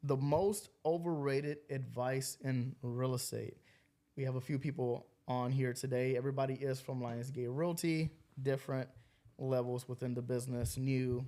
The most overrated advice in real estate. We have a few people on here today. Everybody is from Lionsgate Realty, different levels within the business, new,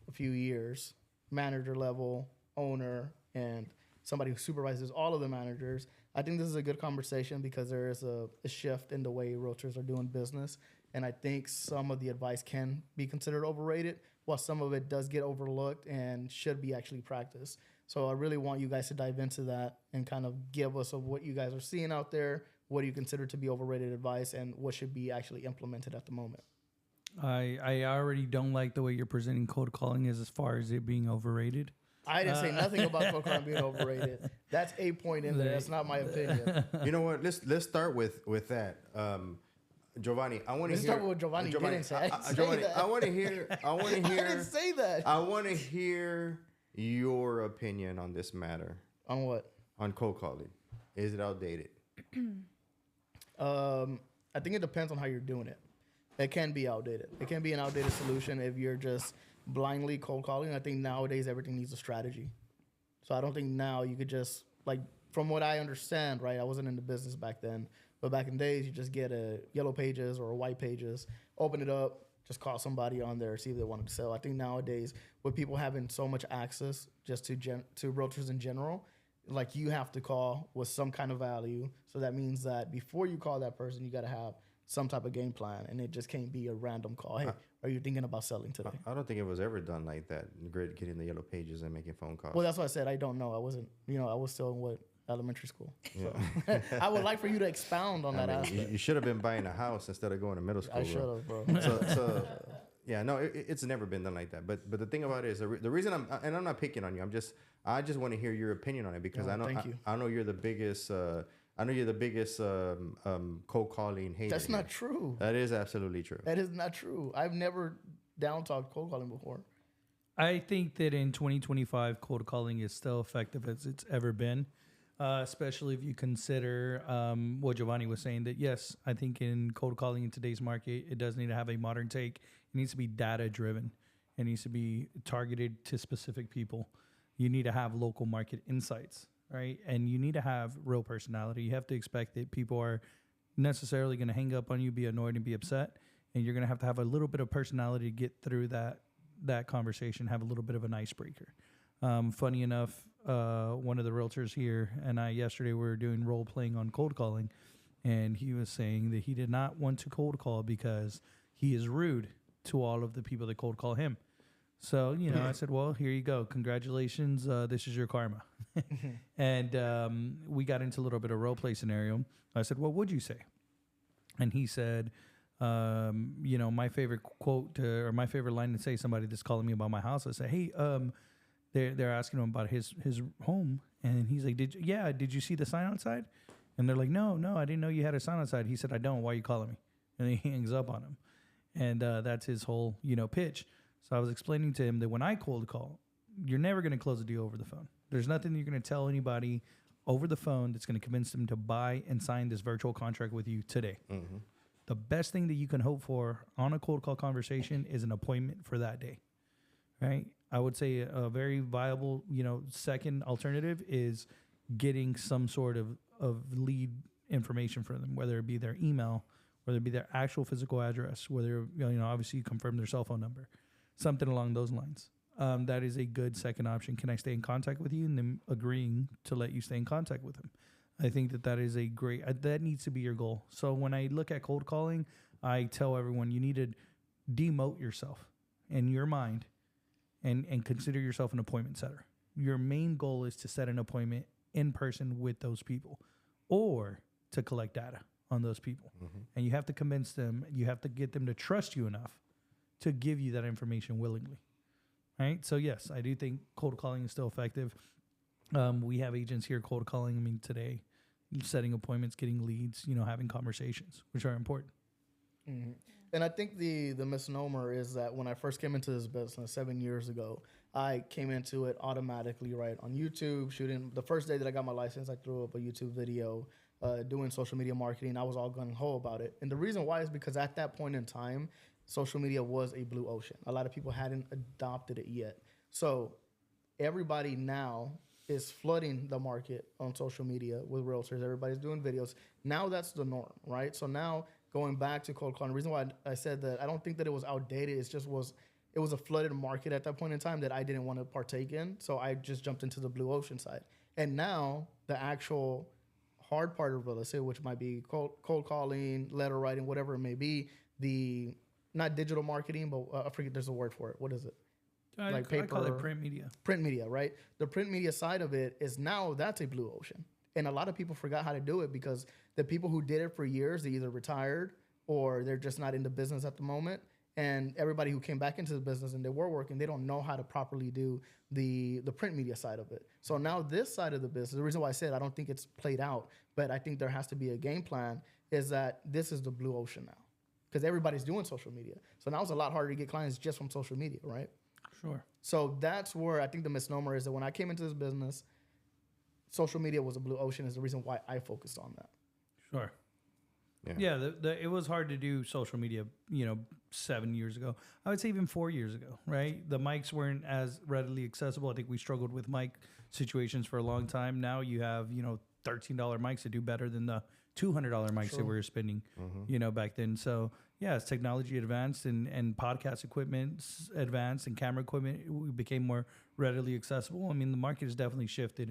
a few years, manager level, owner, and somebody who supervises all of the managers. I think this is a good conversation because there is a shift in the way realtors are doing business. And I think some of the advice can be considered overrated, while some of it does get overlooked and should be actually practiced. So I really want you guys to dive into that and kind of give us of what you guys are seeing out there, what do you consider to be overrated advice, and what should be actually implemented at the moment. I already don't like the way you're presenting cold calling as far as it being overrated. I didn't say nothing about cold calling being overrated. That's a point in there. That's not my opinion. You know what? Let's start with that. Jovani, I want to hear. Let's start with what Jovani didn't say. Jovani, I want to hear. I didn't say that. I want to hear your opinion on this matter. On what? On cold calling. Is it outdated? I think it depends on how you're doing it. It can be outdated. It can be an outdated solution if you're just blindly cold calling. I think nowadays everything needs a strategy. So I don't think now you could just, like, from what I understand, right? I wasn't in the business back then, but back in days, you just get a yellow pages or a white pages, open it up, just call somebody on there, see if they wanted to sell. I think nowadays, with people having so much access just to realtors in general, like, you have to call with some kind of value. So that means that before you call that person, you got to have some type of game plan, and it just can't be a random call. Hey, are you thinking about selling today? I don't think it was ever done like that. Getting the yellow pages and making phone calls. Well, that's what I said. I don't know. I wasn't, I was still in elementary school. So I would like for you to expound on that aspect. You should have been buying a house instead of going to middle school. I should have, bro. So yeah, no, it's never been done like that. But the thing about it is the reason I'm not picking on you. I just want to hear your opinion on it because I know you're the biggest. I know you're the biggest cold calling hater. That's not true. That is absolutely true. That is not true. I've never down talked cold calling before. I think that in 2025, cold calling is still effective as it's ever been, especially if you consider what Jovani was saying, that yes, I think in cold calling in today's market, it does need to have a modern take. It needs to be data driven. It needs to be targeted to specific people. You need to have local market insights, right? And you need to have real personality. You have to expect that people are necessarily going to hang up on you, be annoyed, and be upset. And you're going to have a little bit of personality to get through that conversation, have a little bit of an icebreaker. Funny enough, one of the realtors here and I yesterday were doing role playing on cold calling, and he was saying that he did not want to cold call because he is rude to all of the people that cold call him. So, I said, well, here you go. Congratulations. This is your karma. And we got into a little bit of role play scenario. I said, what would you say? And he said, my favorite quote or my favorite line to say somebody that's calling me about my house. I say, hey, they're asking him about his home. And he's like, did you see the sign outside? And they're like, no, I didn't know you had a sign outside. He said, I don't. Why are you calling me? And he hangs up on him. And that's his whole, pitch. So I was explaining to him that when I cold call, you're never going to close a deal over the phone. There's nothing you're going to tell anybody over the phone that's going to convince them to buy and sign this virtual contract with you today. Mm-hmm. The best thing that you can hope for on a cold call conversation is an appointment for that day, right? I would say a very viable, second alternative is getting some sort of lead information for them, whether it be their email, whether it be their actual physical address, whether, obviously you confirm their cell phone number. Something along those lines. That is a good second option. Can I stay in contact with you? And then agreeing to let you stay in contact with him. I think that is a great, that needs to be your goal. So when I look at cold calling, I tell everyone you need to demote yourself in your mind and consider yourself an appointment setter. Your main goal is to set an appointment in person with those people or to collect data on those people. Mm-hmm. And you have to convince them, you have to get them to trust you enough to give you that information willingly, right? So yes, I do think cold calling is still effective. We have agents here cold calling, today, setting appointments, getting leads, having conversations, which are important. Mm-hmm. And I think the misnomer is that when I first came into this business 7 years ago, I came into it automatically, right, on YouTube, shooting. The first day that I got my license, I threw up a YouTube video doing social media marketing. I was all gung-ho about it. And the reason why is because at that point in time, social media was a blue ocean. A lot of people hadn't adopted it yet. So everybody now is flooding the market on social media with realtors. Everybody's doing videos. Now that's the norm, right? So now going back to cold calling, the reason why I said that I don't think that it was outdated. It was a flooded market at that point in time that I didn't want to partake in. So I just jumped into the blue ocean side. And now the actual hard part of real estate, which might be cold calling, letter writing, whatever it may be, the not digital marketing, but I forget there's a word for it. What is it? I call it print media. Print media, right? The print media side of it is now that's a blue ocean. And a lot of people forgot how to do it because the people who did it for years, they either retired or they're just not in the business at the moment. And everybody who came back into the business and they were working, they don't know how to properly do the print media side of it. So now this side of the business, the reason why I said I don't think it's played out, but I think there has to be a game plan, is that this is the blue ocean now. Because everybody's doing social media. So now it's a lot harder to get clients just from social media, right? Sure. So that's where I think the misnomer is that when I came into this business, social media was a blue ocean is the reason why I focused on that. Sure. Yeah. It was hard to do social media, 7 years ago. I would say even 4 years ago, right? The mics weren't as readily accessible. I think we struggled with mic situations for a long time. Now you have, $13 mics that do better than the $200 mics that we were spending, back then. So as technology advanced and podcast equipment advanced and camera equipment became more readily accessible, I mean, the market has definitely shifted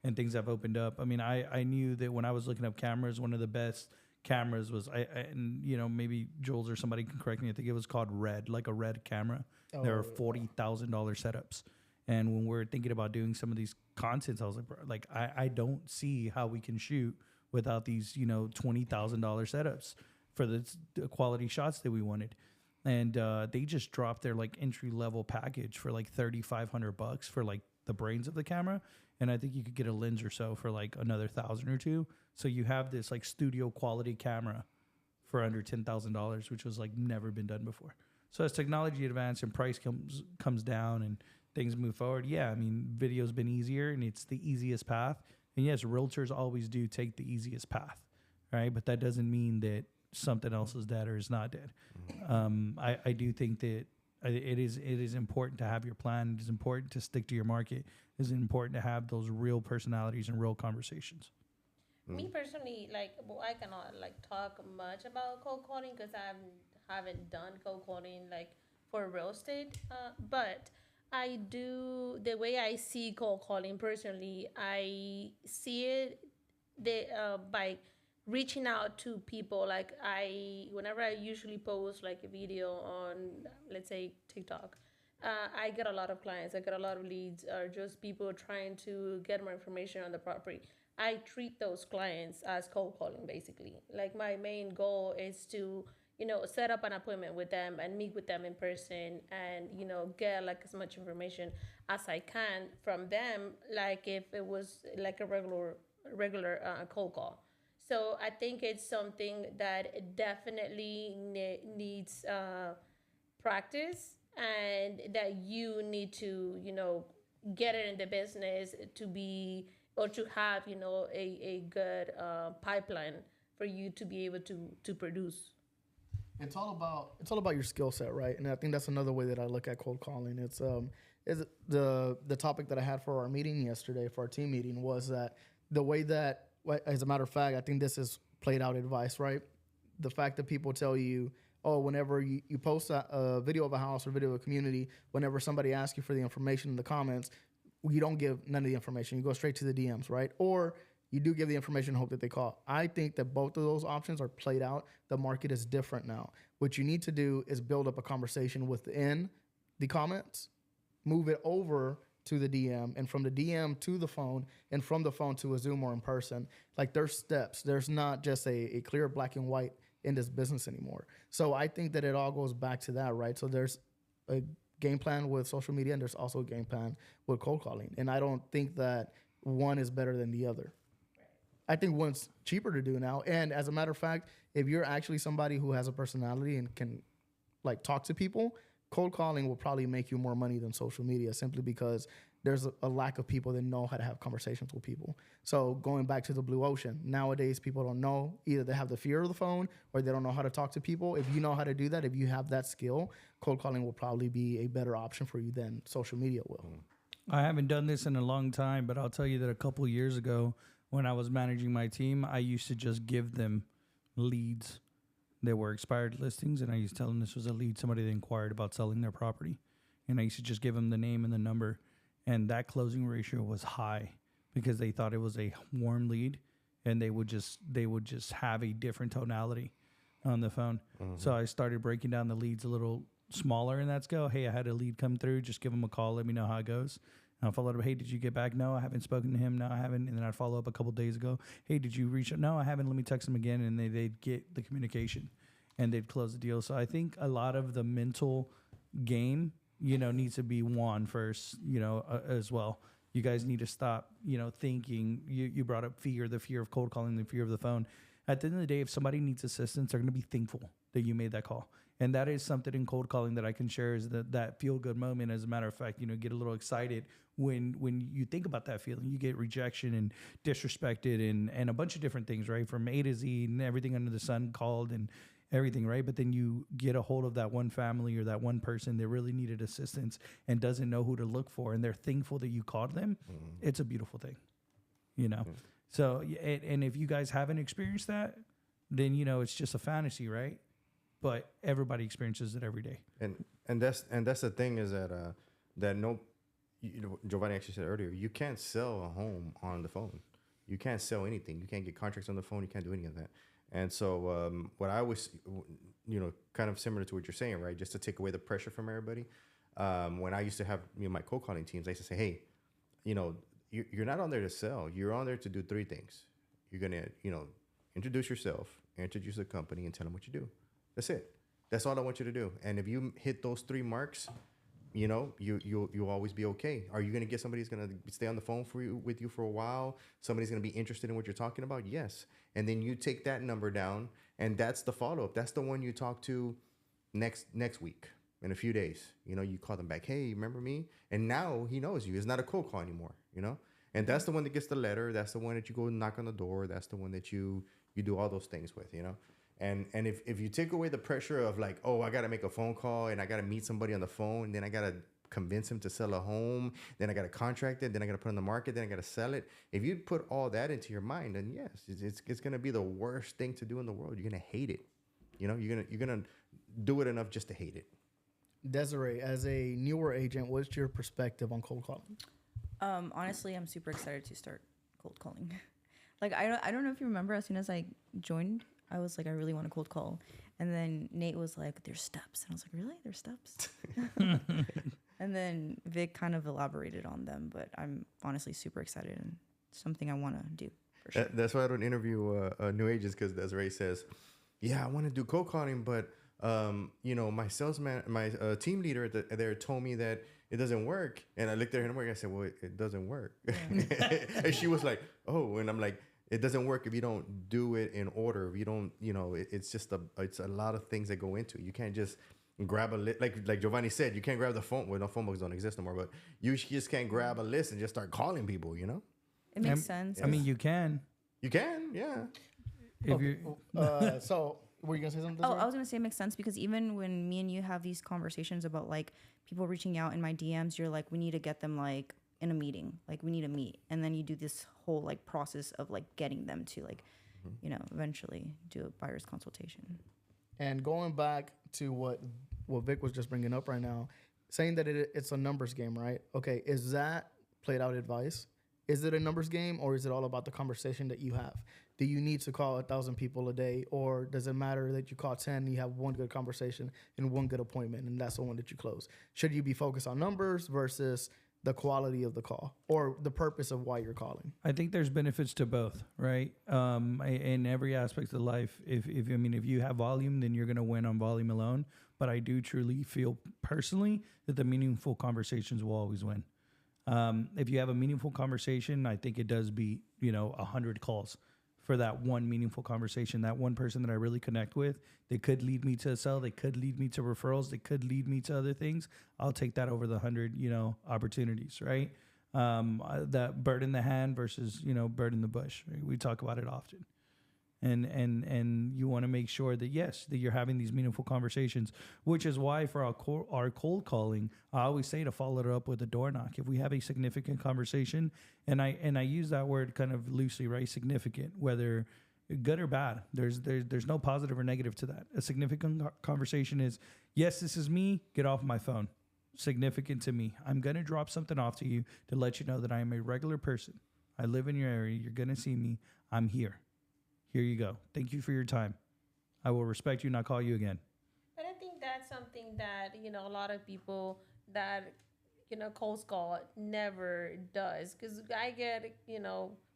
and things have opened up. I mean, I knew that when I was looking up cameras, one of the best cameras was maybe Jules or somebody can correct me. I think it was called Red, like a Red camera. There are $40,000 setups. And when we're thinking about doing some of these contents, I was like, bro, I don't see how we can shoot without these, $20,000 setups for the quality shots that we wanted. And they just dropped their entry level package for $3,500 for the brains of the camera. And I think you could get a lens or so for another $1,000 or $2,000. So you have this studio quality camera for under $10,000, which was never been done before. So as technology advances and price comes down and things move forward, I mean, video's been easier and it's the easiest path. And yes, realtors always do take the easiest path, right? But that doesn't mean that something else is dead or is not dead. I do think that it is important to have your plan. It is important to stick to your market. It is important to have those real personalities and real conversations. Me personally, I cannot talk much about cold calling because I haven't done cold calling for real estate. But I do, the way I see cold calling personally, I see it by reaching out to people. Whenever I usually post a video on, let's say, TikTok, I get a lot of clients. I get a lot of leads, or just people trying to get more information on the property. I treat those clients as cold calling, basically. My main goal is to, set up an appointment with them and meet with them in person and, get as much information as I can from them, if it was a regular cold call. So I think it's something that definitely needs practice, and that you need to, get it in the business to be, or to have, a good pipeline for you to be able to produce. It's all about your skill set, right? And I think that's another way that I look at cold calling. It's is the topic that I had for our meeting yesterday, for our team meeting, was that the way that, as a matter of fact, I think this is played out advice, right? The fact that people tell you, oh, whenever you post a video of a house or video of a community, whenever somebody asks you for the information in the comments, you don't give none of the information. You go straight to the DMs, right? Or you do give the information and hope that they call. I think that both of those options are played out. The market is different now. What you need to do is build up a conversation within the comments, move it over to the DM, and from the DM to the phone, and from the phone to a Zoom or in person. There's steps. There's not just a clear black and white in this business anymore. So I think that it all goes back to that, right? So there's a game plan with social media, and there's also a game plan with cold calling. And I don't think that one is better than the other. I think one's cheaper to do now. And as a matter of fact, if you're actually somebody who has a personality and can talk to people, cold calling will probably make you more money than social media, simply because there's a lack of people that know how to have conversations with people. So going back to the blue ocean, nowadays people don't know. Either they have the fear of the phone or they don't know how to talk to people. If you know how to do that, if you have that skill, cold calling will probably be a better option for you than social media will. I haven't done this in a long time, but I'll tell you that a couple years ago, when I was managing my team, I used to just give them leads. There were expired listings, and I used to tell them this was a lead, somebody that inquired about selling their property. And I used to just give them the name and the number. And that closing ratio was high because they thought it was a warm lead, and they would just have a different tonality on the phone. Mm-hmm. So I started breaking down the leads a little smaller in that scale. Hey, I had a lead come through. Just give them a call. Let me know how it goes. And I'll follow up. Hey, did you get back? No, I haven't spoken to him. No, I haven't. And then I'd follow up a couple days ago. Hey, did you reach out? No, I haven't. Let me text them again. And they'd get the communication and they'd close the deal. So I think a lot of the mental game, needs to be won first, as well. You guys need to stop, thinking. You brought up fear, the fear of cold calling, the fear of the phone. At the end of the day, if somebody needs assistance, they're going to be thankful that you made that call. And that is something in cold calling that I can share is that feel-good moment. As a matter of fact, get a little excited when you think about that feeling. You get rejection and disrespected and a bunch of different things, right? From A to Z and everything under the sun called and everything, right? But then you get a hold of that one family or that one person that really needed assistance and doesn't know who to look for, and they're thankful that you called them. Mm-hmm. It's a beautiful thing, Yeah. So, and if you guys haven't experienced that, then, it's just a fantasy, right? But everybody experiences it every day. And that's the thing is that Jovani actually said earlier, you can't sell a home on the phone. You can't sell anything. You can't get contracts on the phone. You can't do any of that. And so what I was, kind of similar to what you're saying, right? Just to take away the pressure from everybody. When I used to have my cold calling teams, I used to say, hey, you're not on there to sell. You're on there to do three things. You're going to, introduce yourself, introduce the company, and tell them what you do. That's it. That's all I want you to do. And if you hit those three marks, you'll always be okay. Are you going to get somebody who's going to stay on the phone with you for a while? Somebody's going to be interested in what you're talking about? Yes. And then you take that number down, and that's the follow-up. That's the one you talk to next week, in a few days. You call them back, hey, remember me? And now he knows you. It's not a cold call anymore, And that's the one that gets the letter. That's the one that you go knock on the door. That's the one that you do all those things with, And if you take away the pressure of like, oh, I got to make a phone call and I got to meet somebody on the phone, and then I got to convince him to sell a home, then I got to contract it, then I got to put it on the market, then I got to sell it. If you put all that into your mind, then yes, it's going to be the worst thing to do in the world. You're going to hate it. You're going to do it enough just to hate it. Desiree, as a newer agent, what's your perspective on cold calling? Honestly, I'm super excited to start cold calling. Like, I don't know if you remember, as soon as I joined, I was like, I really want a cold call. And then Nate was like, there's steps. And I was like, really? There's steps? And then Vick kind of elaborated on them. But I'm honestly super excited and something I want to do for sure. That's why I don't interview new agents, because Desiree says, yeah, I want to do cold calling, but my salesman, my team leader there told me that it doesn't work. And I looked at her and I said, well, it doesn't work. Yeah. And she was like, oh, and I'm like, it doesn't work if you don't do it in order. If you don't, it's just it's a lot of things that go into it. You can't just grab a list. Like Jovani said, you can't grab the phone. Well, no, phone books don't exist no more, but you just can't grab a list and just start calling people, It makes sense. I mean, you can. You can, yeah. If you so were you gonna say something? I was gonna say it makes sense because even when me and you have these conversations about like people reaching out in my DMs, you're like, we need to get them like in a meeting, like we need to meet, and then you do this whole like process of like getting them to like, eventually do a buyer's consultation. And going back to what Vick was just bringing up right now, saying that it's a numbers game, right? Okay, is that played out advice? Is it a numbers game, or is it all about the conversation that you have? Do you need to call 1,000 people a day, or does it matter that you call 10 and you have one good conversation and one good appointment, and that's the one that you close? Should you be focused on numbers versus the quality of the call or the purpose of why you're calling? I think there's benefits to both, right? In every aspect of life. If you have volume, then you're going to win on volume alone. But I do truly feel personally that the meaningful conversations will always win. If you have a meaningful conversation, I think it does beat 100 calls for that one meaningful conversation. That one person that I really connect with, they could lead me to a sell, they could lead me to referrals, they could lead me to other things. I'll take that over the 100 opportunities, right? That bird in the hand versus bird in the bush, right? We talk about it often. and you want to make sure that yes, that you're having these meaningful conversations, which is why for our cold calling, I always say to follow it up with a door knock. If we have a significant conversation, and I use that word kind of loosely, right? Significant, whether good or bad. There's no positive or negative to that. A significant conversation is, yes, this is me, get off my phone. Significant to me. I'm going to drop something off to you to let you know that I am a regular person. I live in your area. You're going to see me. I'm here. Here you go. Thank you for your time. I will respect you, not call you again. And I think that's something that, a lot of people that, cold call never does. Because I get,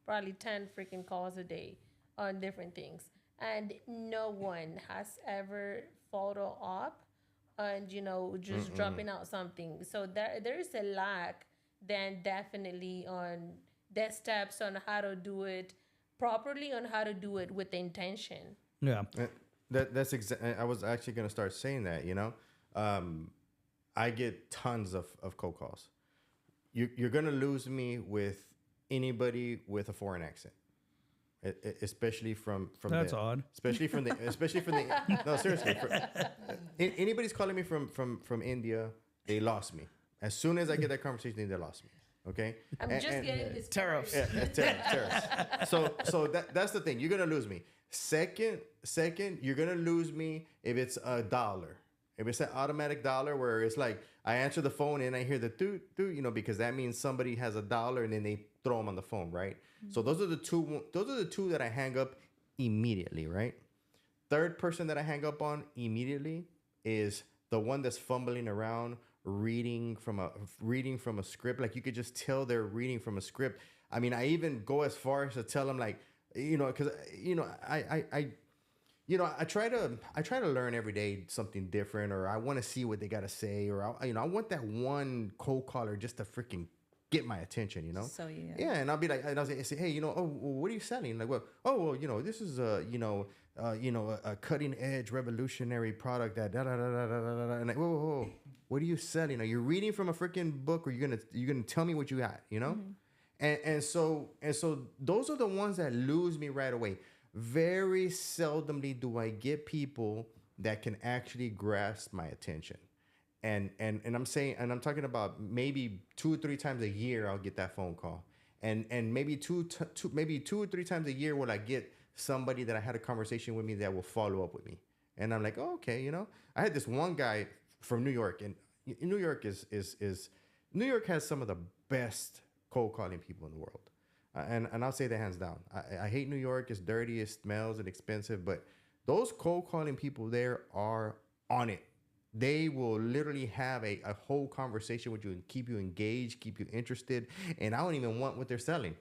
probably 10 freaking calls a day on different things. And no one has ever followed up and, just dropping out something. So there's a lack then definitely on the steps on how to do it properly, on how to do it with intention. Yeah. That's exactly. I was actually going to start saying that. I get tons of cold calls. You're going to lose me with anybody with a foreign accent, especially from. That's odd. Especially from the. No, seriously. Anybody's calling me from India, they lost me. As soon as I get that conversation, they lost me. Okay. I'm just getting this tariffs. Tariffs. So that's the thing. You're gonna lose me. Second, you're gonna lose me if it's $1. If it's an automatic dollar where it's like I answer the phone and I hear the doot, because that means somebody has $1 and then they throw them on the phone, right? Mm-hmm. So those are the two that I hang up immediately, right? Third person that I hang up on immediately is the one that's fumbling around reading from a script. Like you could just tell they're reading from a script. I mean, I even go as far as to tell them like, because I try to learn every day something different, or I want to see what they got to say, or I want that one cold caller just to freaking get my attention, So yeah, and I'll be like, and I'll say, hey, what are you selling? Like, this is a cutting edge revolutionary product that and like, whoa, what are you selling? Are you reading from a freaking book, or you're gonna tell me what you got? Mm-hmm. And so those are the ones that lose me right away. Very seldomly do I get people that can actually grasp my attention. And I'm talking about maybe 2 or 3 times a year I'll get that phone call. And maybe two or three times a year will I get somebody that I had a conversation with me that will follow up with me. And I'm like, oh, okay, I had this one guy from New York, and New York New York has some of the best cold calling people in the world. And I'll say that hands down. I hate New York. It's dirty, it smells, and expensive. But those cold calling people there are on it. They will literally have a whole conversation with you and keep you engaged, keep you interested. And I don't even want what they're selling.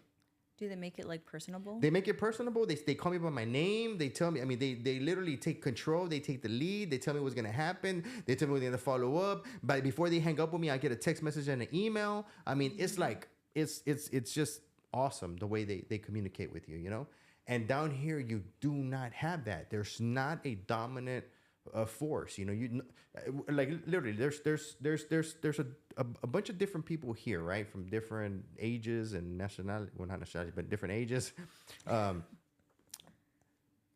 Do they make it like personable? They make it personable. They call me by my name. They tell me, they literally take control. They take the lead. They tell me what's going to happen. They tell me when they're going to follow up. But before they hang up with me, I get a text message and an email. It's like, it's just awesome the way they communicate with you, And down here, you do not have that. There's not a dominant force, like literally there's a bunch of different people here, right, from different ages and nationality, well, not nationality, but different ages.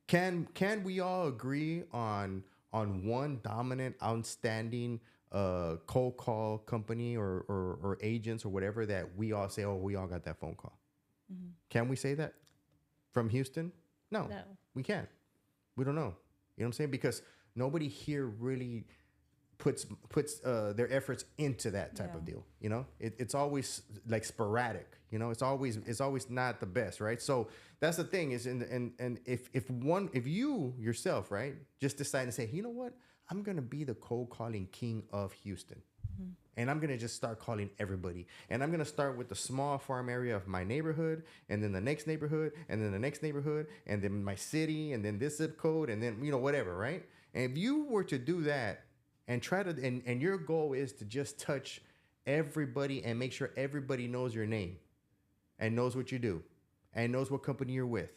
Can we all agree on one dominant, outstanding cold call company or agents or whatever that we all say, oh, we all got that phone call? Mm-hmm. Can we say that from Houston? No, we can't. We don't know. You know what I'm saying? Because nobody here really puts their efforts into that type of deal. It's always like sporadic. It's always not the best, right? So that's the thing is, and if you yourself, right, just decide to say, you know what, I'm gonna be the cold calling king of Houston. Mm-hmm. And I'm going to just start calling everybody. And I'm going to start with the small farm area of my neighborhood, and then the next neighborhood, and then the next neighborhood, and then my city, and then this zip code, and then, whatever, right? And if you were to do that and try to, and your goal is to just touch everybody and make sure everybody knows your name and knows what you do and knows what company you're with,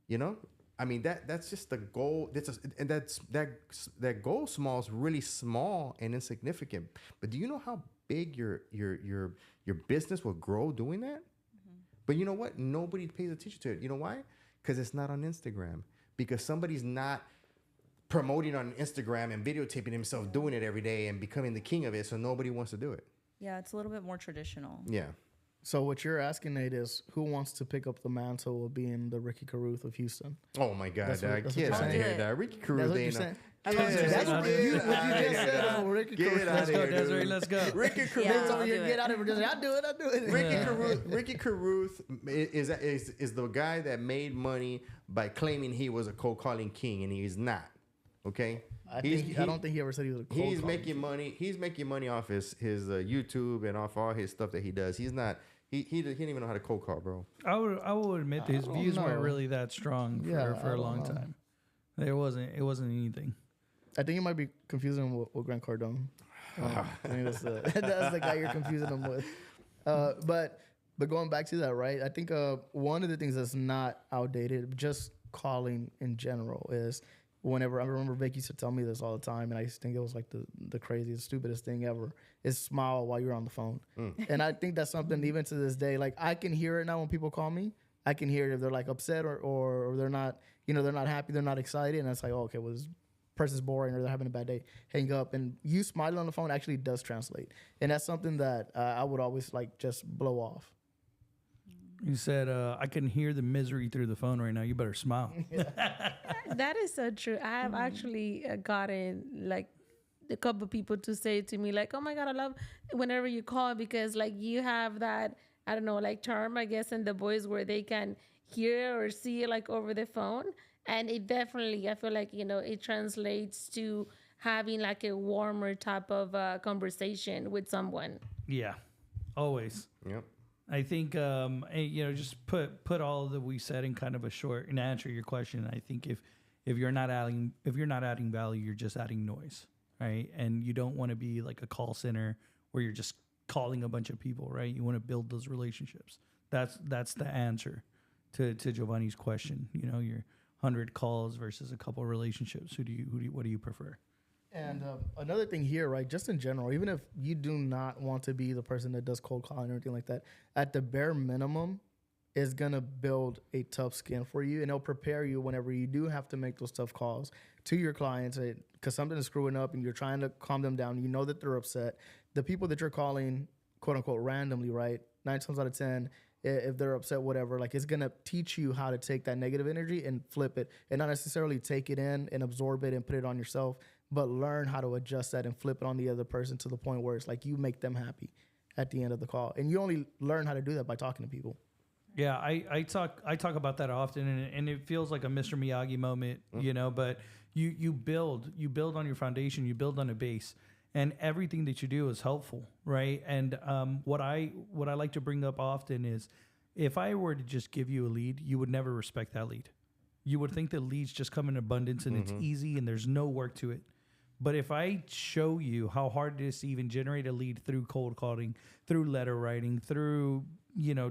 that's just the goal. That goal small is really small and insignificant. But do you know how big your business will grow doing that? Mm-hmm. But you know what? Nobody pays attention to it. You know why? Because it's not on Instagram. Because somebody's not promoting on Instagram and videotaping himself doing it every day and becoming the king of it, so nobody wants to do it. Yeah, it's a little bit more traditional. Yeah. So what you're asking, Nate, is who wants to pick up the mantle of being the Ricky Caruth of Houston? Oh my God, That's what get you're out of saying. here, dog. Ricky That's Caruth what you're ain't saying. no. That's what you just said. Ricky Get Caruth. out Let's of go, here, Desiree. dude. Let's go. Ricky Caruth. Yeah, Nate's over I'll here, do get it. out of here. I do it. Ricky Caruth is the guy that made money by claiming he was a cold calling king, and he's not. Okay, I don't think he ever said he was a cold He's caller. making money. He's making money off his YouTube and off all his stuff that he does. He's not. He didn't even know how to cold call, bro. I will admit that his don't views weren't know. really that strong for a long time. It wasn't anything. I think you might be confusing him with Grant Cardone. I think that's the guy you're confusing him with. But going back to that, right? I think one of the things that's not outdated, just calling in general, is whenever I remember Vick used to tell me this all the time, and I used to think it was like the craziest, stupidest thing ever, is smile while you're on the phone. And I think that's something even to this day, like I can hear it now when people call me. I can hear it if they're like upset or they're not, they're not happy, they're not excited, and it's like, oh, okay, well, this person's boring or they're having a bad day. Hang up, and you smiling on the phone actually does translate, and that's something that I would always like just blow off. You said, I can hear the misery through the phone right now. You better smile. That is so true. I have actually gotten like a couple of people to say to me like, oh my God, I love whenever you call, because like you have that, I don't know, like charm, I guess, in the voice where they can hear or see like over the phone. And it definitely, I feel like, it translates to having like a warmer type of conversation with someone. Yeah, always. Yep. I think, just put all that we said in kind of a short and answer your question. I think if you're not adding value, you're just adding noise, right? And you don't want to be like a call center where you're just calling a bunch of people, right? You want to build those relationships. That's the answer to Jovani's question. Your 100 calls versus a couple relationships. What do you prefer? And another thing here, right, just in general, even if you do not want to be the person that does cold calling or anything like that, at the bare minimum is going to build a tough skin for you, and it'll prepare you whenever you do have to make those tough calls to your clients because something is screwing up and you're trying to calm them down. You know that they're upset. The people that you're calling, quote unquote, randomly, right, 9 times out of 10, if they're upset, whatever, like it's going to teach you how to take that negative energy and flip it and not necessarily take it in and absorb it and put it on yourself, but learn how to adjust that and flip it on the other person to the point where it's like you make them happy at the end of the call. And you only learn how to do that by talking to people. Yeah, I talk about that often, and it feels like a Mr. Miyagi moment, but you build on your foundation, you build on a base, and everything that you do is helpful, right? And what I like to bring up often is if I were to just give you a lead, you would never respect that lead. You would think that leads just come in abundance and it's easy and there's no work to it. But if I show you how hard it is to even generate a lead through cold calling, through letter writing, through,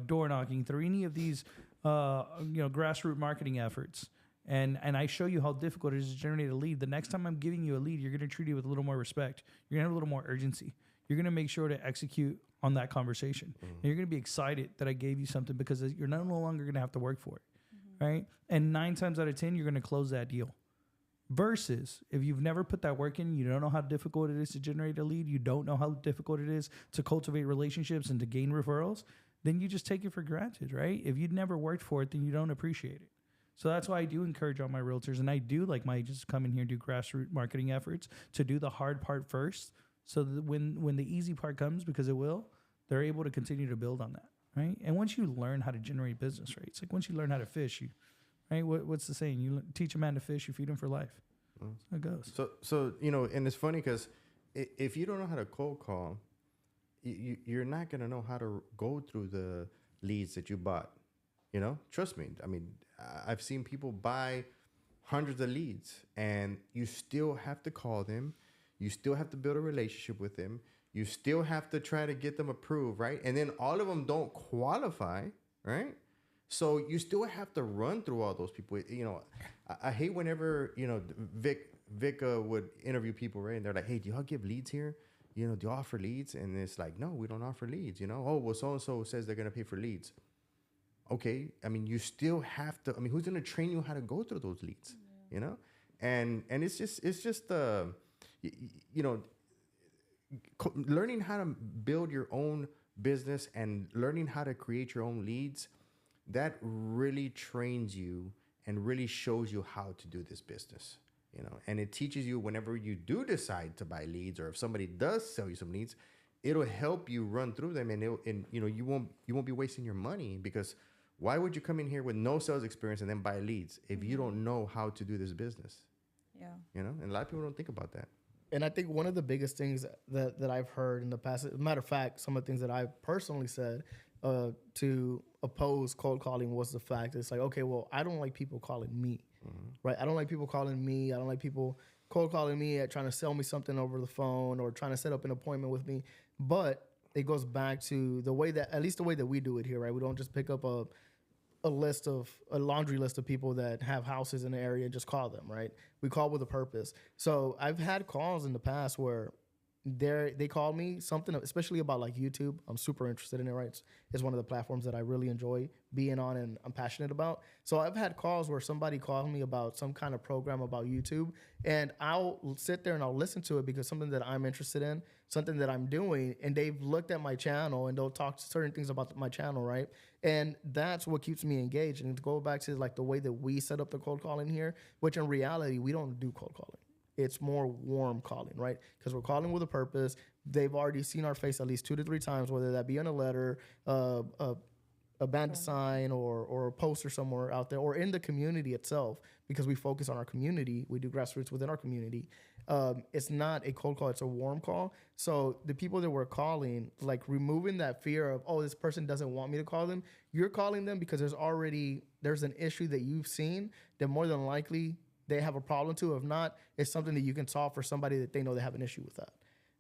door knocking, through any of these, grassroots marketing efforts, and I show you how difficult it is to generate a lead, the next time I'm giving you a lead, you're going to treat it with a little more respect. You're going to have a little more urgency. You're going to make sure to execute on that conversation. And you're going to be excited that I gave you something because you're no longer going to have to work for it, right? And 9 times out of 10, you're going to close that deal. Versus if you've never put that work in, you don't know how difficult it is to generate a lead, you don't know how difficult it is to cultivate relationships and to gain referrals, then you just take it for granted, right? If you'd never worked for it, then you don't appreciate it. So that's why I do encourage all my realtors, and I do like my agents to come in here and do grassroots marketing efforts to do the hard part first, so that when the easy part comes, because it will, they're able to continue to build on that, right? And once you learn how to generate business, right? It's like once you learn how to fish, right? What's the saying? You teach a man to fish, you feed him for life. That's how it goes. So and it's funny because if you don't know how to cold call, you're not going to know how to go through the leads that you bought. Trust me. I mean, I've seen people buy hundreds of leads, and you still have to call them. You still have to build a relationship with them. You still have to try to get them approved, right? And then all of them don't qualify, right? So you still have to run through all those people. I hate whenever, Vick would interview people, right? And they're like, hey, do y'all give leads here? Do you offer leads? And it's like, no, we don't offer leads. Oh, well, so-and-so says they're going to pay for leads. okay, I mean, you still have to, I mean, who's going to train you how to go through those leads, you know? And it's just, you know, learning how to build your own business and learning how to create your own leads, that really trains you and really shows you how to do this business, you know, and it teaches you whenever you do decide to buy leads, or if somebody does sell you some leads, it'll help you run through them, and you know, you won't be wasting your money, because why would you come in here with no sales experience and then buy leads if you don't know how to do this business? Yeah. You know, and a lot of people don't think about that. And I think one of the biggest things that I've heard in the past, as a matter of fact, some of the things that I've personally said to oppose cold calling was the fact it's like, okay, well, I don't like people calling me, right? I don't like people calling me. I don't like people cold calling me at trying to sell me something over the phone or trying to set up an appointment with me. But it goes back to the way that, at least the way that we do it here, right? We don't just pick up a laundry list of people that have houses in the area and just call them, right? We call with a purpose. So I've had calls in the past where they call me something, especially about like YouTube. I'm super interested in it, right? It's one of the platforms that I really enjoy being on and I'm passionate about. So I've had calls where somebody called me about some kind of program about YouTube, and I'll sit there and I'll listen to it because something that I'm interested in, something that I'm doing, and they've looked at my channel and they'll talk certain things about my channel, right? And that's what keeps me engaged. And to go back to like the way that we set up the cold calling here, which in reality, we don't do cold calling. It's more warm calling, right? Because we're calling with a purpose. They've already seen our face at least 2 to 3 times, whether that be on a letter, a bandit sign, or a poster somewhere out there, or in the community itself, because we focus on our community. We do grassroots within our community. It's not a cold call. It's a warm call. So the people that we're calling, like removing that fear of, oh, this person doesn't want me to call them. You're calling them because there's an issue that you've seen that more than likely they have a problem too. If not, it's something that you can solve for somebody that they know they have an issue with that.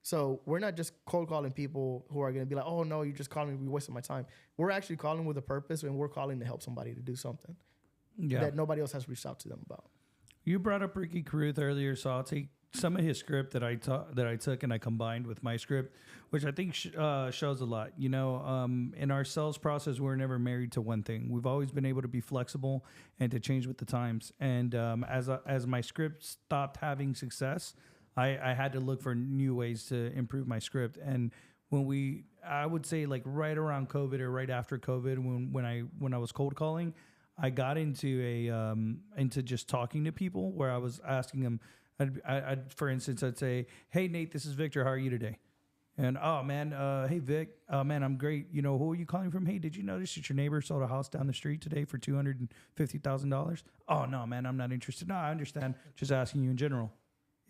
So we're not just cold calling people who are going to be like, oh, no, you're just calling me. You're wasting my time. We're actually calling with a purpose, and we're calling to help somebody to do something that nobody else has reached out to them about. You brought up Ricky Carruth earlier, so I'll take some of his script that I took and I combined with my script, which I think shows a lot. You know, in our sales process, we're never married to one thing. We've always been able to be flexible and to change with the times. And as my script stopped having success, I had to look for new ways to improve my script. And I would say like right around COVID or right after COVID, when I was cold calling, I got into just talking to people where I was asking them. I'd for instance, I'd say, "Hey Nate, this is Victor. How are you today?" And oh man, hey Vic, man, I'm great. You know, who are you calling from? Hey, did you notice that your neighbor sold a house down the street today for $250,000? Oh no, man, I'm not interested. No, I understand. Just asking you in general.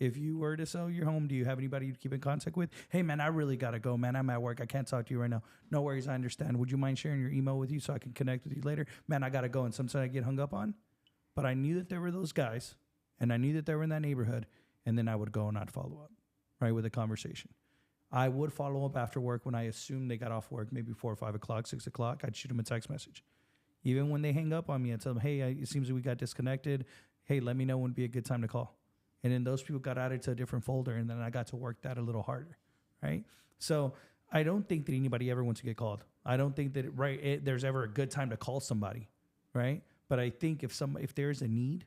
If you were to sell your home, do you have anybody you keep in contact with? Hey man, I really gotta go, man. I'm at work. I can't talk to you right now. No worries, I understand. Would you mind sharing your email with you so I can connect with you later? Man, I gotta go. And sometimes I get hung up on. But I knew that there were those guys, and I knew that they were in that neighborhood, and then I would go and I'd follow up, right, with a conversation. I would follow up after work when I assumed they got off work, maybe 4 or 5 o'clock, 6 o'clock. I'd shoot them a text message. Even when they hang up on me, I'd tell them, hey, it seems that we got disconnected. Hey, let me know when would be a good time to call. And then those people got added to a different folder, and then I got to work that a little harder, right? So I don't think that anybody ever wants to get called. I don't think that there's ever a good time to call somebody, right? But I think if there's a need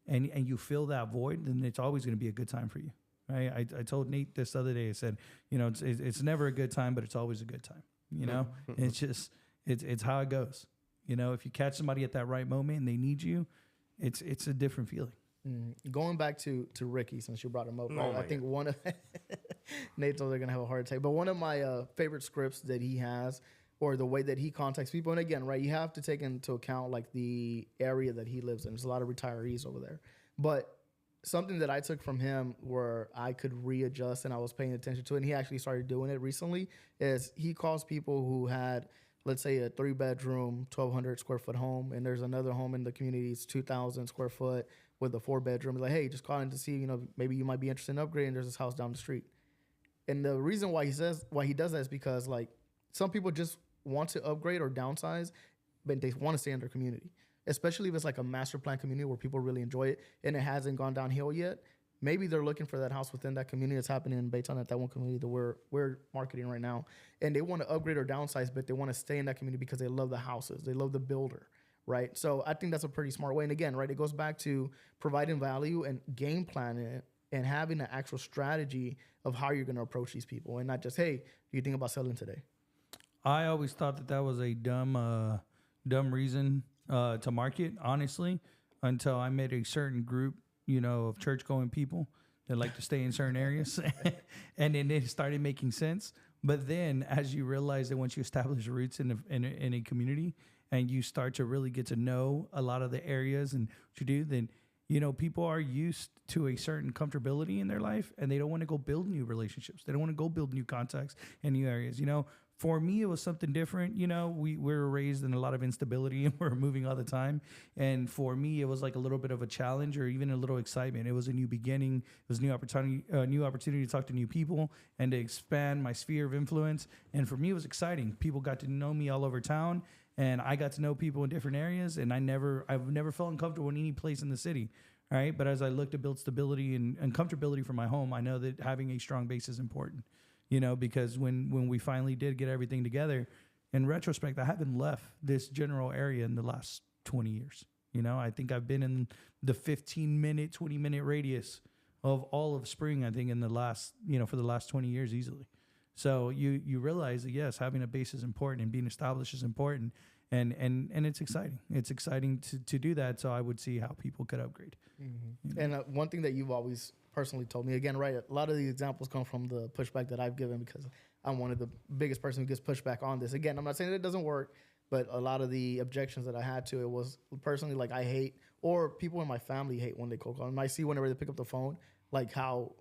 and you fill that void, then it's always going to be a good time for you, right? I told Nate this other day. I said, you know, it's never a good time, but it's always a good time. You know, it's just it's how it goes. You know, if you catch somebody at that right moment and they need you, it's a different feeling. Going back to Ricky, since you brought him up, I think one of Nate told they're gonna have a heart attack. But one of my favorite scripts that he has, or the way that he contacts people, and again, right, you have to take into account like the area that he lives in. There's a lot of retirees over there, but something that I took from him where I could readjust and I was paying attention to it, and he actually started doing it recently, is he calls people who had, let's say, a 3-bedroom, 1,200 square foot home, and there's another home in the community, it's 2,000 square foot with a 4-bedroom. Like, hey, just calling to see, you know, maybe you might be interested in upgrading. There's this house down the street. And the reason why he does that is because, like, some people just want to upgrade or downsize, but they want to stay in their community, especially if it's like a master plan community where people really enjoy it and it hasn't gone downhill yet. maybe they're looking for that house within that community that's happening in Baytown, at that one community that we're marketing right now, and they want to upgrade or downsize, but they want to stay in that community because they love the houses, they love the builder, right? So I think that's a pretty smart way. And again, right, it goes back to providing value and game planning it and having an actual strategy of how you're going to approach these people, and not just, hey, do you think about selling today? I always thought that was a dumb reason to market, honestly, until I met a certain group, of church-going people that like to stay in certain areas, and then it started making sense. But then, as you realize that once you establish roots in a community, and you start to really get to know a lot of the areas and what you do, then people are used to a certain comfortability in their life, and they don't want to go build new relationships. They don't want to go build new contacts in new areas. For me, it was something different. We were raised in a lot of instability and we're moving all the time. And for me, it was like a little bit of a challenge or even a little excitement. It was a new beginning. It was a new opportunity to talk to new people and to expand my sphere of influence. And for me, it was exciting. People got to know me all over town, and I got to know people in different areas. And I've never felt uncomfortable in any place in the city. Right. But as I look to build stability and comfortability for my home, I know that having a strong base is important. Because when we finally did get everything together, in retrospect, I haven't left this general area in the last 20 years. I think I've been in the 15-minute, 20-minute radius of all of spring, I think, in the last, for the last 20 years easily. So you realize that, yes, having a base is important and being established is important. And it's exciting. It's exciting to do that. So I would see how people could upgrade. Mm-hmm. And one thing that you've always personally told me, again, right, a lot of these examples come from the pushback that I've given, because I'm one of the biggest person who gets pushback on this. Again, I'm not saying that it doesn't work, but a lot of the objections that I had to it was personally, like, I hate, or people in my family hate when they cold call. And I see whenever they pick up the phone, how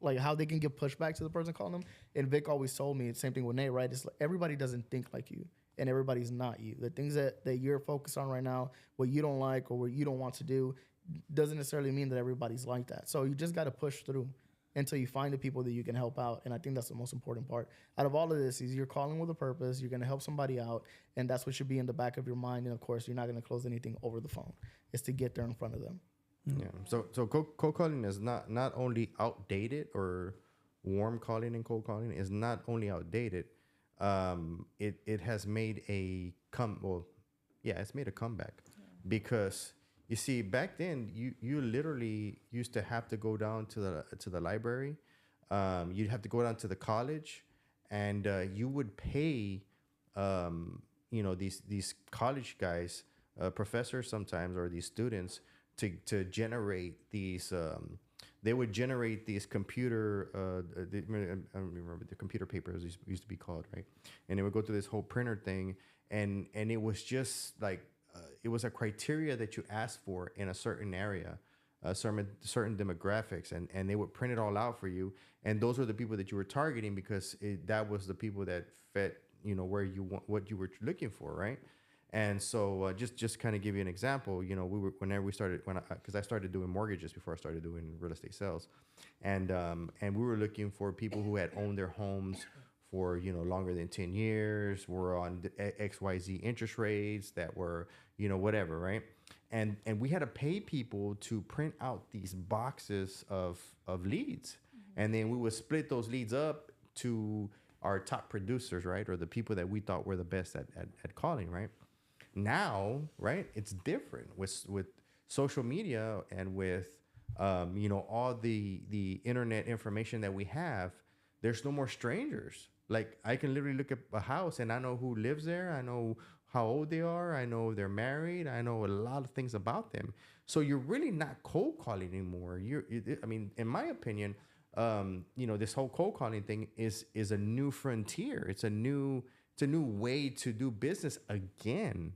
they can give pushback to the person calling them. And Vic always told me, the same thing with Nate, right? It's like everybody doesn't think like you, and everybody's not you. The things that you're focused on right now, what you don't like or what you don't want to do, doesn't necessarily mean that everybody's like that. So you just got to push through until you find the people that you can help out. And I think that's the most important part. Out of all of this is you're calling with a purpose. You're going to help somebody out. And that's what should be in the back of your mind. And, of course, you're not going to close anything over the phone. It's to get there in front of them. Yeah. So cold calling is not only outdated, or warm calling and cold calling is not only outdated. It has made it's made a comeback, because you see, back then you literally used to have to go down to the library. You'd have to go down to the college, and you would pay these college guys, professors sometimes, or these students to generate these. They would generate these computer. I don't remember the computer papers used to be called, right? And they would go through this whole printer thing, and it was just like. It was a criteria that you asked for in a certain area, certain demographics, and they would print it all out for you. And those were the people that you were targeting, because that was the people that fit, where you want, what you were looking for, right? And so just kind of give you an example, because I started doing mortgages before I started doing real estate sales, and we were looking for people who had owned their homes for longer than 10 years, were on XYZ interest rates that were whatever, right? And we had to pay people to print out these boxes of leads, and then we would split those leads up to our top producers, right, or the people that we thought were the best at calling, right? Now, right, it's different with social media and with all the internet information that we have. There's no more strangers. Like, I can literally look at a house and I know who lives there. I know how old they are. I know they're married. I know a lot of things about them. So you're really not cold calling anymore. In my opinion, this whole cold calling thing is a new frontier. It's a new way to do business again.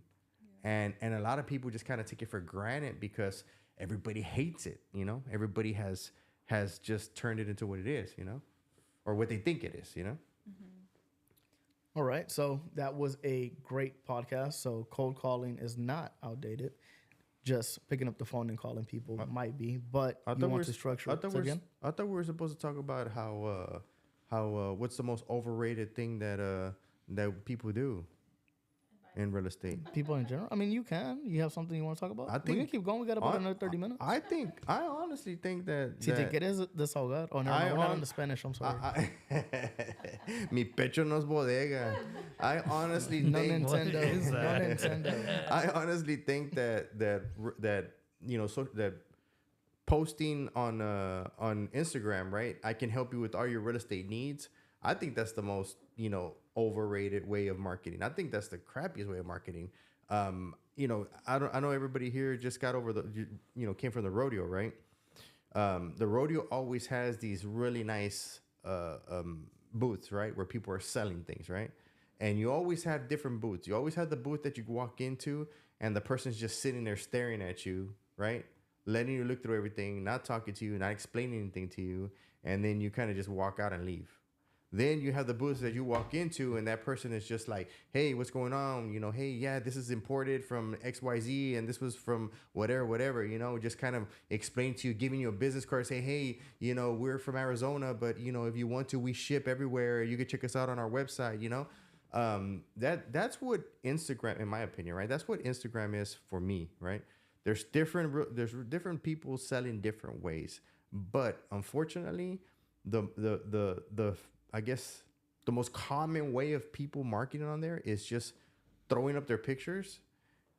Yeah. And a lot of people just kind of take it for granted because everybody hates it. Everybody has just turned it into what it is, or what they think it is, Mm-hmm. All right. So that was a great podcast. So cold calling is not outdated. Just picking up the phone and calling people might be, but you want to structure it again? I thought we were supposed to talk about how what's the most overrated thing that people do. in real estate? People in general. I mean, you can. You have something you want to talk about? I We can think keep going. We got about another 30 minutes. I honestly think that. Si te quieres desahogar. Oh, no, we're not in the Spanish. I'm sorry. Mi pecho no es bodega. I honestly No think. Nintendo. No Nintendo. I honestly think that you know, so that posting on Instagram, right? I can help you with all your real estate needs. I think that's the most, you know, overrated way of marketing. I think that's the crappiest way of marketing. You know, I know everybody here just got over came from the rodeo, right? The rodeo always has these really nice booths, right? Where people are selling things, right? And you always have different booths. You always have the booth that you walk into and the person's just sitting there staring at you, right? Letting you look through everything, not talking to you, not explaining anything to you. And then you kind of just walk out and leave. Then you have the booths that you walk into and that person is just like, hey, what's going on? You know, hey, yeah, this is imported from XYZ and this was from whatever, you know, just kind of explain to you, giving you a business card, say, hey, you know, we're from Arizona, but, you know, if you want to, we ship everywhere. You can check us out on our website, you know. That's what Instagram, in my opinion, right? That's what Instagram is for me, right? There's different people selling different ways. But unfortunately, the I guess the most common way of people marketing on there is just throwing up their pictures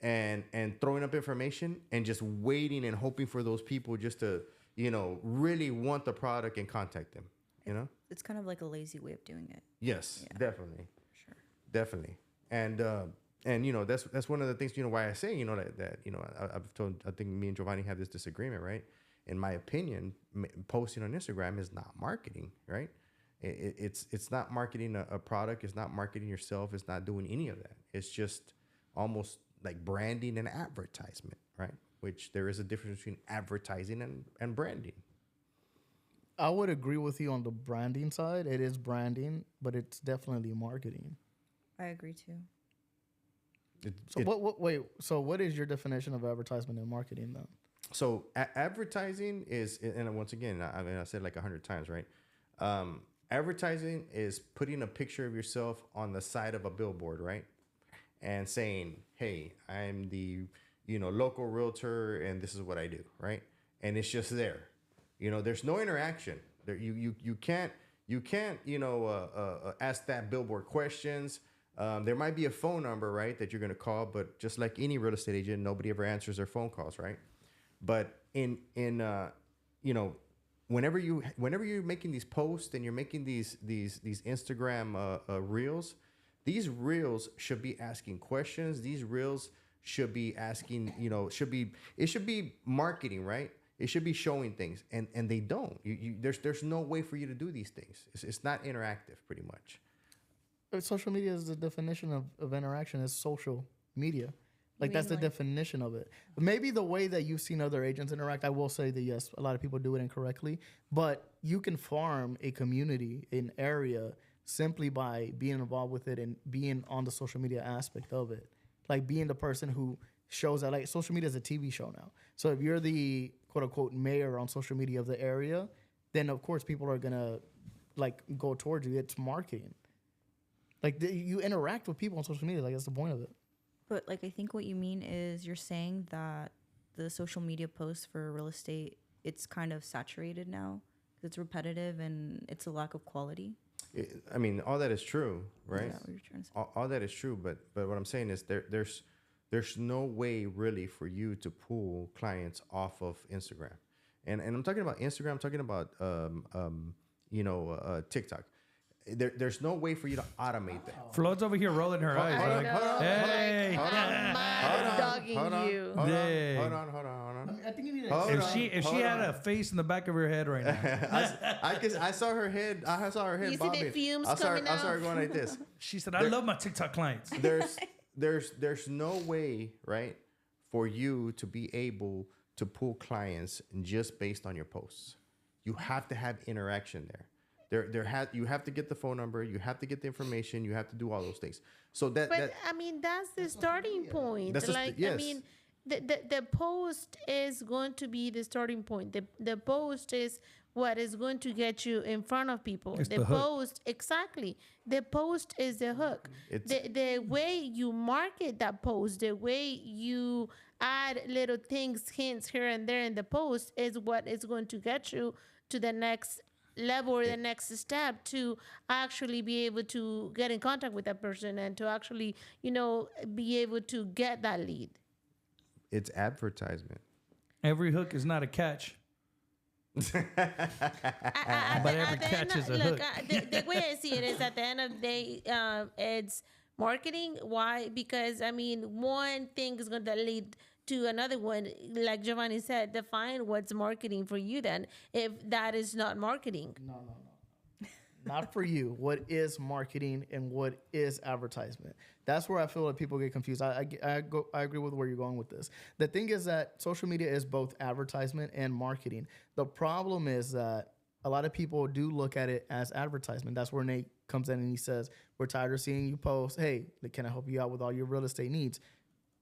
and throwing up information and just waiting and hoping for those people just to, you know, really want the product and contact them, you know? It's kind of like a lazy way of doing it. Yes, Yeah. definitely. Sure. Definitely. And you know, that's one of the things, you know, why I say, you know, that you know, I think me and Jovani have this disagreement, right? In my opinion, posting on Instagram is not marketing, right? It's not marketing a product. It's not marketing yourself. It's not doing any of that. It's just almost like branding and advertisement, right? Which there is a difference between advertising and branding. I would agree with you on the branding side. It is branding, but it's definitely marketing. I agree too. So what is your definition of advertisement and marketing then? So advertising is, and once again, I mean, I said like 100 times, right? Advertising is putting a picture of yourself on the side of a billboard, right? And saying, hey, I'm the, you know, local realtor and this is what I do, right? And it's just there. You know, there's no interaction. There, you can't, you know, ask that billboard questions. There might be a phone number, right, that you're going to call, but just like any real estate agent, nobody ever answers their phone calls, right? But in you know, whenever you're making these posts and you're making these Instagram reels, these reels should be asking questions. These reels should be asking, you know, it should be marketing, right? It should be showing things, and they don't. There's no way for you to do these things. It's not interactive, pretty much. Social media is the definition of interaction. Is social media. Like that's the definition of it. Maybe the way that you've seen other agents interact, I will say that yes, a lot of people do it incorrectly, but you can farm a community, an area, simply by being involved with it and being on the social media aspect of it. Like being the person who shows that, like social media is a TV show now. So if you're the quote unquote mayor on social media of the area, then of course people are gonna like go towards you. It's marketing. Like you interact with people on social media. Like that's the point of it. But like I think what you mean is you're saying that the social media posts for real estate, it's kind of saturated now. It's repetitive and it's a lack of quality. I mean, all that is true, right? Is that what you're trying to say? All that is true, but what I'm saying is there's no way really for you to pull clients off of Instagram, and I'm talking about Instagram. I'm talking about TikTok. There's no way for you to automate that. Flo's over here rolling her eyes. Hey, hold on. I think you need to. If she had a face in the back of her head right now, I saw her head. I saw her head You see bobbing. the fumes I saw coming her out? going like this. she said, "I love my TikTok clients." There's no way, right, for you to be able to pull clients just based on your posts. You have to have interaction there. You have to get the phone number, you have to get the information, you have to do all those things. So I mean, that's the starting point. I mean, the post is going to be the starting point. The post is what is going to get you in front of people. It's The the hook. post, exactly. The post is the hook. The way you market that post, the way you add little things, hints here and there in the post is what is going to get you to the next level or the next step to actually be able to get in contact with that person and to actually, be able to get that lead. It's advertisement. Every hook is not a catch. But every catch is a hook. The way I see it is at the end of the day, it's marketing. Why? Because, one thing is going to lead to another one. Like Jovani said, define what's marketing for you then, if that is not marketing. No. Not for you. What is marketing and what is advertisement? That's where I feel like people get confused. I agree with where you're going with this. The thing is that social media is both advertisement and marketing. The problem is that a lot of people do look at it as advertisement. That's where Nate comes in and he says, we're tired of seeing you post, hey, can I help you out with all your real estate needs?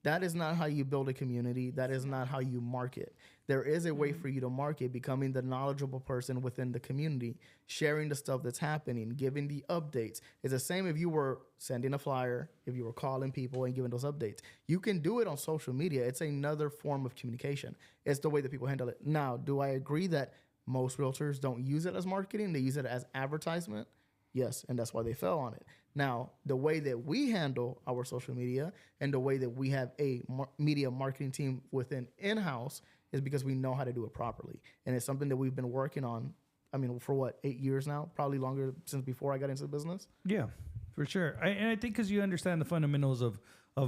That is not how you build a community. That is not how you market. There is a way for you to market, becoming the knowledgeable person within the community, sharing the stuff that's happening, giving the updates. It's the same if you were sending a flyer, if you were calling people and giving those updates. You can do it on social media. It's another form of communication. It's the way that people handle it. Now, do I agree that most realtors don't use it as marketing? They use it as advertisement? Yes, and that's why they fell on it. Now, the way that we handle our social media and the way that we have a media marketing team within in-house is because we know how to do it properly. And it's something that we've been working on, for what, 8 years now? Probably longer since before I got into the business. Yeah, for sure. And I think because you understand the fundamentals of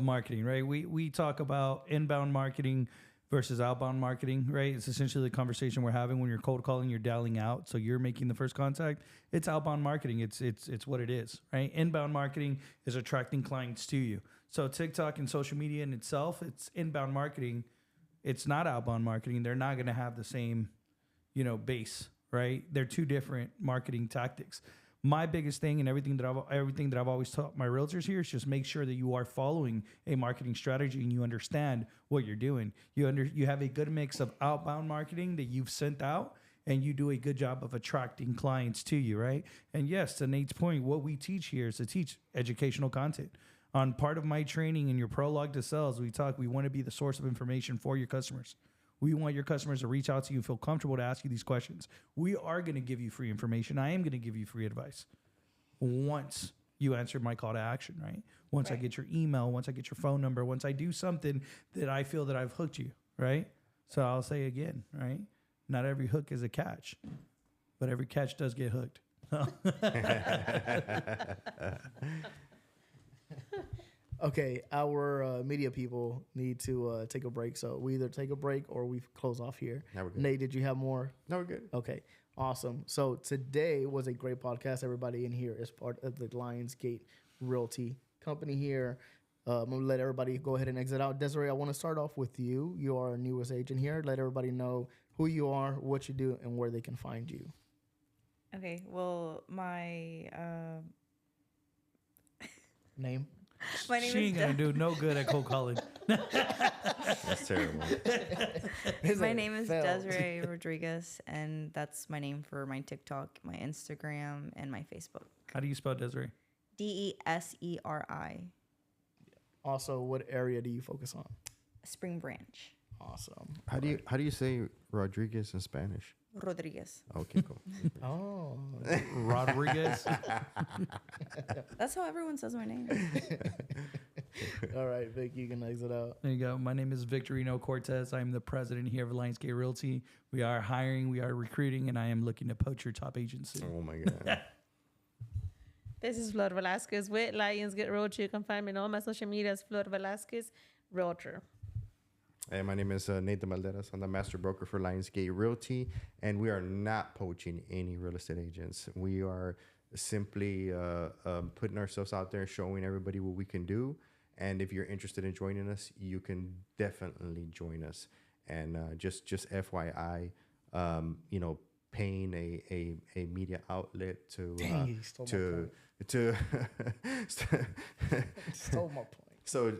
marketing, right? We talk about inbound marketing versus outbound marketing, right? It's essentially the conversation we're having when you're cold calling, you're dialing out, so you're making the first contact. It's outbound marketing. It's what it is, right? Inbound marketing is attracting clients to you. So TikTok and social media in itself, it's inbound marketing. It's not outbound marketing. They're not going to have the same, base, right? They're two different marketing tactics. My biggest thing and everything that I've always taught my realtors here is just make sure that you are following a marketing strategy and you understand what you're doing. You have a good mix of outbound marketing that you've sent out and you do a good job of attracting clients to you, right? And yes, to Nate's point, what we teach here is to teach educational content. On part of my training in your prologue to sales, we want to be the source of information for your customers. We want your customers to reach out to you and feel comfortable to ask you these questions. We are going to give you free information. I am going to give you free advice once you answer my call to action, right? Once I get your email, once I get your phone number, once I do something that I feel that I've hooked you, right? So I'll say again, right? Not every hook is a catch, but every catch does get hooked. Okay, our media people need to take a break. So we either take a break or we close off here. Now we're good. Nate, did you have more? No, we're good. Okay, awesome. So today was a great podcast. Everybody in here is part of the Lionsgate Realty company here. I'm going to let everybody go ahead and exit out. Desiree, I want to start off with you. You are our newest agent here. Let everybody know who you are, what you do, and where they can find you. Okay, well, my Name? my name She ain't is going to do no good at cold calling. That's terrible. my name is Desiree Rodriguez, and that's my name for my TikTok, my Instagram, and my Facebook. How do you spell Desiree? Deseri. Also, what area do you focus on? Spring Branch. Awesome. How do you say Rodriguez in Spanish? Rodriguez. Okay, cool. Oh. Rodriguez. That's how everyone says my name. All right, Vic, you can exit out. There you go. My name is Victorino Cortez. I'm the president here of Lionsgate Realty. We are hiring, we are recruiting, and I am looking to poach your top agency. Oh my God. This is Flor Velasquez with Lionsgate Realty. You can find me on all my social media as Flor Velasquez Realtor. Hey, my name is Nathan Valderas. I'm the master broker for Lionsgate Realty, and we are not poaching any real estate agents. We are simply putting ourselves out there, showing everybody what we can do. And if you're interested in joining us, you can definitely join us. And just FYI, paying a media outlet to Dang, he stole my point. So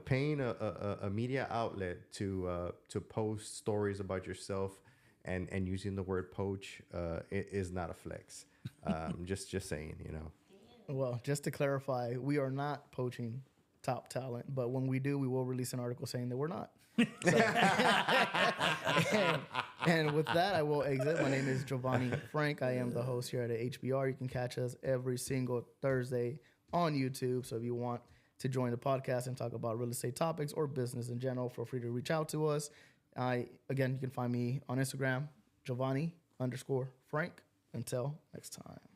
paying a media outlet to post stories about yourself and using the word poach is not a flex. Just saying, you know. Well, just to clarify, we are not poaching top talent, but when we do, we will release an article saying that we're not. So, and with that, I will exit. My name is Jovani Frank. I am the host here at HBR. You can catch us every single Thursday on YouTube. So if you want to join the podcast and talk about real estate topics or business in general, feel free to reach out to us. Again, you can find me on Instagram, Jovani_Frank. Until next time.